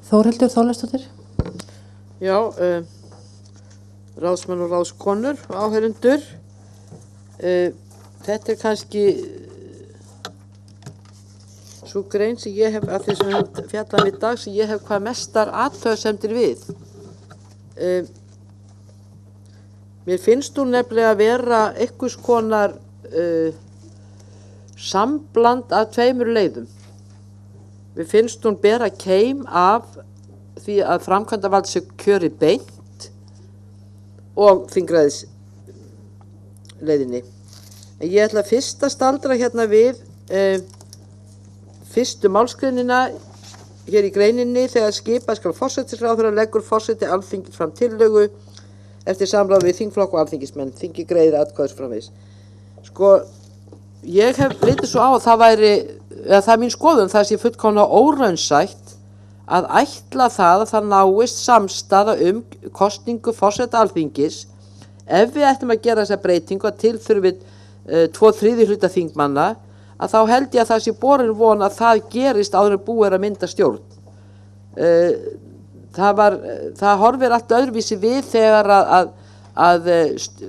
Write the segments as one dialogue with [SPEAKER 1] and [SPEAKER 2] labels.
[SPEAKER 1] Þórhildur Þorleifsdóttir.
[SPEAKER 2] Já, ráðsmenn og ráðskonur og áheyrendur. Þetta kannski svo grein sem ég hef, að því sem við fjallum í dag, sem ég hef hvað mestar athugasemdir við. Mér finnst hún nefnilega að vera einhvers konar sambland af tveimur leiðum. Mér finnst hún bera keim af því að framkvæmdavald sé kjörið beint og þingræðisleiðinni. En ég ætla fyrst að staldra hérna við fyrstu málsgreinina hér í greininni þegar skipað skal forsætisráðherra leggur forseti Alþingis fram tillögu eftir samráð við þingflokk og alþingismenn, þingi greiðir atkvæðis framvegis. Sko, ég hef litið svo á að það væri, eða það er mín skoðun, það sé fullkomlega óraunsætt að ætla það að það náist samstaða kosningu forseta Alþingis ef við ættum að gera þessa breytingu að til þurfið 2/3 hluta þingmanna, að þá held ég að það sé borin von að það gerist áður en búið er að mynda stjórn. Það horfir allt öðruvísi við þegar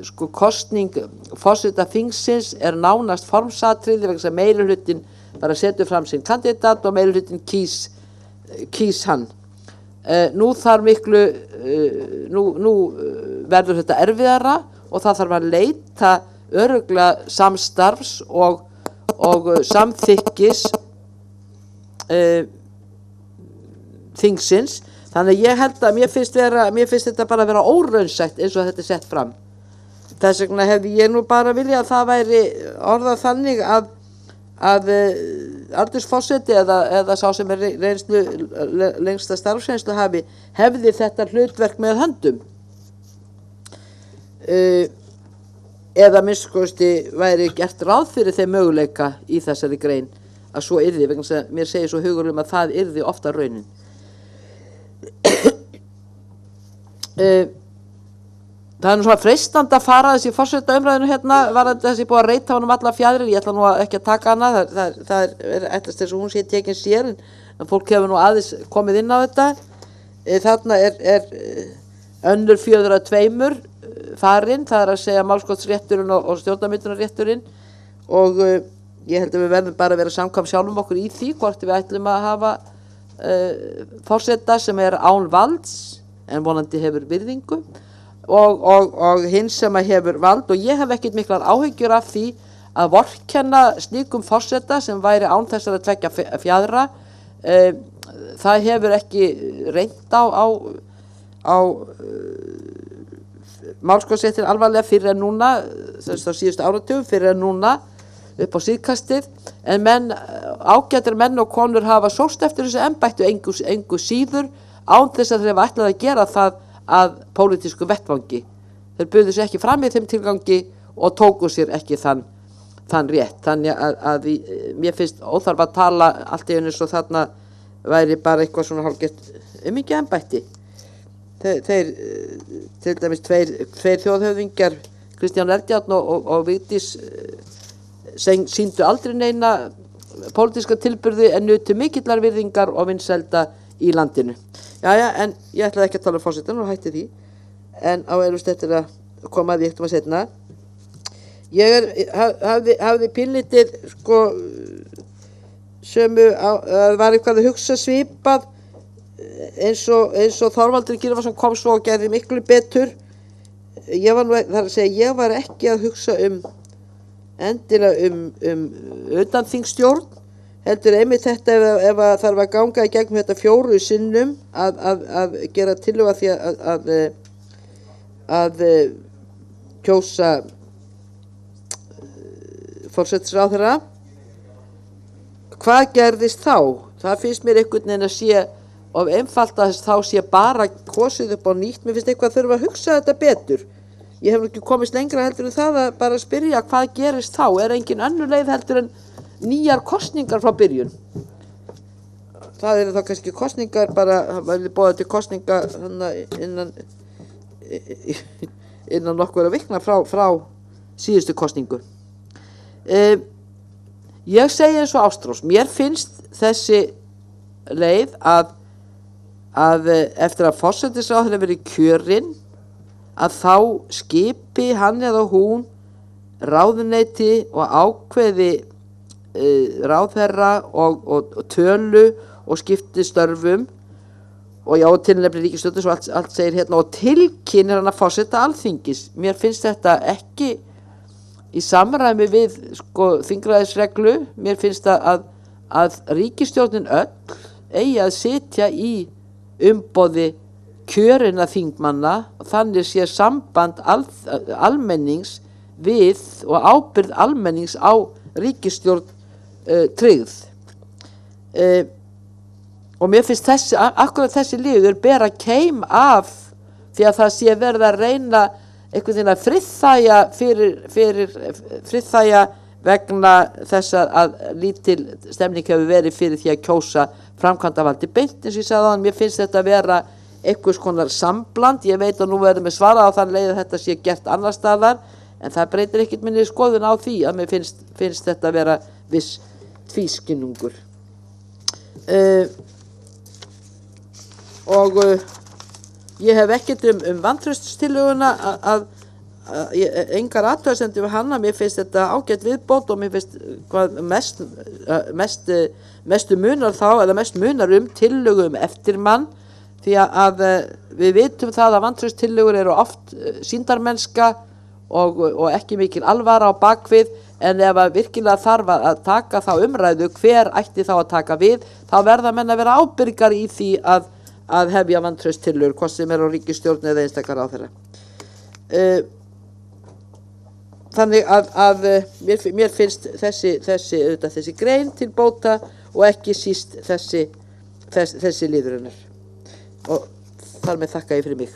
[SPEAKER 2] sko kosning forseta þingsins er nánast formsatriði vegna þess að meirihlutin bara setur fram sinn kandidat og meirihlutin kýs hann. Nú þarf nú verður þetta erfiðara og það þarf að leita örugglega samstarfs og samþykkis þingsins. Þannig að ég held að mér finnst þetta bara að vera óraunsætt eins og þetta er sett fram. Þess vegna hefði ég nú bara viljað að það væri orðað þannig að aldursforseti eða sá sem er lengsta starfsreynslu hefði þetta hlutverk með höndum. Eða minnskosti væri gert ráð fyrir þeim möguleika í þessari grein að svo yrði, vegna þess að mér segir svo hugur að það yrði ofta raunin. Það er nú svona freistandi að fara þessi forsetaumræðinu hérna, varðandi þessi búið að reyta honum alla fjæðrir, ég ætla nú ekki að taka hana, það er ætlast þess að hún sé tekin sér, en fólk hefur nú aðeins komið inn á þetta. Þarna er önnur fjöður af tveimur farin, það er að segja málskotsrétturinn og stjórnarmyndunarrétturinn, og ég held að við verðum bara að vera samkvæm sjálfum okkur í því hvort við ætlum að hafa forseta sem er án valds en vonandi hefur virðingu og hinn sem hefur vald, og ég hef ekkert miklar áhyggjur af því að vorkenna slíkum forseta sem væri án þessara tveggja fjæðra. Það hefur ekki reynt á málskotsréttin alvarlega fyrir en núna, þess að síðustu áratugum, fyrir en núna upp á síðkastið, en ágætir menn og konur hafa sóst eftir þessu embættu engu síður án þess að þeir hafa ætlað að gera það að pólitísku vettvangi. Þeir buðu sér ekki fram í þeim tilgangi og tóku sér ekki þann rétt. Þannig að mér finnst óþarf að tala allt í einu svo þarna væri bara eitthvað svona hálfgert mikið embætti. Þeir til dæmis tveir þjóðhöfðingjar, Kristján Eldjárn og Vigdís, sýndu aldrei neina pólitíska tilburði en nutu mikillar virðingar og vinsælda í landinu. Jæja, en ég ætlaði ekki að tala um forsetann og hætti því, en á erust eftir að koma að því eftir maður setna. Ég hafði pínlítið, sko, það var eitthvað að hugsa svipað eins og Þorvaldur Gylfason kom svo og gerði miklu betur. Ég var ekki að hugsa endilega utanþingsstjórn, heldur einmitt þetta ef það þarf að ganga í gegnum þetta 4 sinnum að gera tillögu að því að kjósa forsætisráðherra. Hvað gerðist þá? Það finnst mér einhvern veginn að sé of einfalt að þá sé bara kosið upp á nýtt. Mér finnst eitthvað þurfa að hugsa þetta betur. Ég hef ekki komist lengra heldur en það að bara spyrja hvað gerist þá. Er engin önnur leið heldur en nýjar kosningar frá byrjun? Það eru þá kannski kosningar bara, það verður boðað til kosninga innan nokkura vikna frá síðustu kosningu. Ég segi eins og Ástrós, mér finnst þessi leið að eftir að forsætisráðherra verið kjörinn að þá skipi hann eða hún ráðuneyti og ákveði ráðherra og tölu og skipti störfum og já, tilnefni ríkisstjórnar svo allt segir hérna og tilkynir hann að forseta Alþingis. Mér finnst þetta ekki í samræmi við þingræðisreglu. Mér finnst að ríkisstjórnin öll eigi að sitja í umboði kjörinna þingmanna og þannig sé samband almennings við og ábyrgð almennings á ríkisstjórn tryggð. Og mér finnst akkurat þessi liður bera keim af því að það sé verið að reyna einhvern veginn að friðþægja vegna þess að lítil stemning hefur verið fyrir því að kjósa framkvæmdavaldi beint eins og ég sagði áðan. Mér finnst þetta að vera einhvers konar sambland. Ég veit að nú verður með svarað á þann leið að þetta sé gert annar staðar en það breytir ekkert minni skoðun á því að mér finnst þetta að vera viss tvískinnungur. Og ég hef ekkert vantrauststillöguna engar athugasemdir við hana. Mér finnst þetta ágætt viðbót og mér finnst hvað mestu munar þá eða mest munar tillögu eftirmann því að við vitum það að vantrauststillögur eru oft sýndarmennska og ekki mikil alvara á bakvið en ef að virkilega þarf að taka þá umræðu hver ætti þá að taka við þá verða menn að vera ábyrgar í því að hefja vantrauststillögur hvort sem á ríkisstjórn eða einstakar ráðherra. Þannig að mér finnst þessi grein til bóta og ekki síst þessi liður hennar og þar með þakka ég fyrir mig.